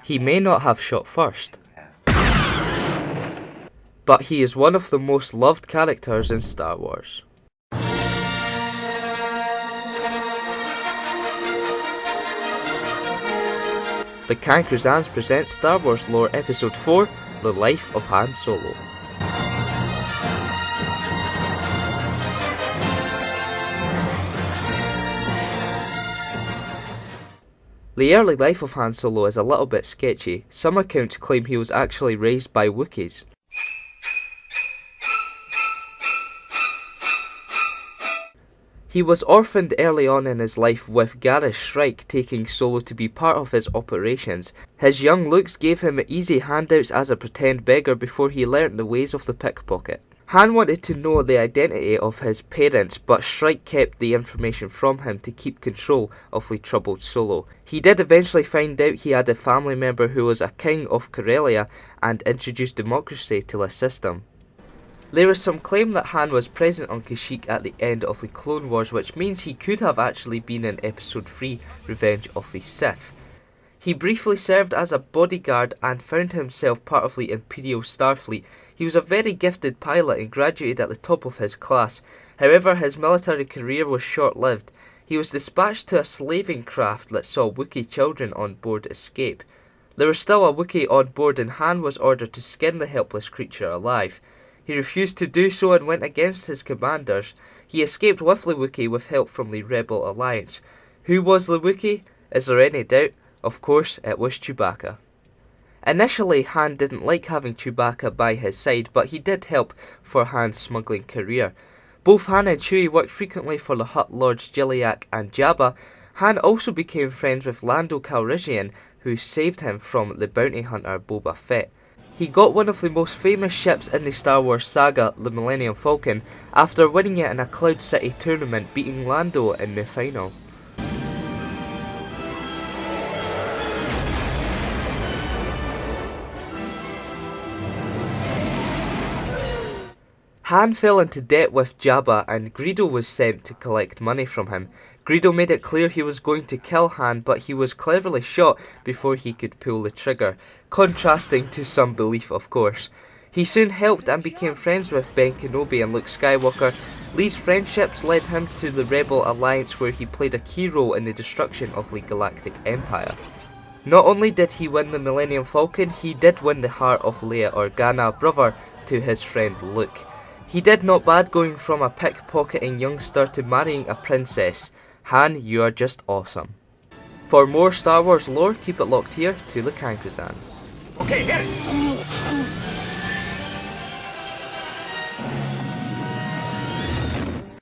He may not have shot first, but he is one of the most loved characters in Star Wars. TheCancrizans presents Star Wars Lore Episode 4, The Life of Han Solo. The early life of Han Solo is a little bit sketchy. Some accounts claim he was actually raised by Wookiees. He was orphaned early on in his life, with Garrus Shrike taking Solo to be part of his operations. His young looks gave him easy handouts as a pretend beggar before he learnt the ways of the pickpocket. Han wanted to know the identity of his parents, but Shrike kept the information from him to keep control of the troubled Solo. He did eventually find out he had a family member who was a king of Corellia and introduced democracy to assist him. There is some claim that Han was present on Kashyyyk at the end of the Clone Wars, which means he could have actually been in Episode 3, Revenge of the Sith. He briefly served as a bodyguard and found himself part of the Imperial Starfleet. He was a very gifted pilot and graduated at the top of his class. However, his military career was short-lived. He was dispatched to a slaving craft that saw Wookiee children on board escape. There was still a Wookiee on board, and Han was ordered to skin the helpless creature alive. He refused to do so and went against his commanders. He escaped with the Wookiee with help from the Rebel Alliance. Who was the Wookiee? Is there any doubt? Of course, it was Chewbacca. Initially, Han didn't like having Chewbacca by his side, but he did help for Han's smuggling career. Both Han and Chewie worked frequently for the Hutt Lords Jiliak and Jabba. Han also became friends with Lando Calrissian, who saved him from the bounty hunter Boba Fett. He got one of the most famous ships in the Star Wars saga, the Millennium Falcon, after winning it in a Cloud City tournament, beating Lando in the final. Han fell into debt with Jabba, and Greedo was sent to collect money from him. Greedo made it clear he was going to kill Han, but he was cleverly shot before he could pull the trigger, contrasting to some belief, of course. He soon helped and became friends with Ben Kenobi and Luke Skywalker. These friendships led him to the Rebel Alliance, where he played a key role in the destruction of the Galactic Empire. Not only did he win the Millennium Falcon, he did win the heart of Leia Organa, brother to his friend Luke. He did not bad, going from a pickpocketing youngster to marrying a princess. Han, you are just awesome. For more Star Wars lore, keep it locked here to TheCancrizans. Okay, hit it!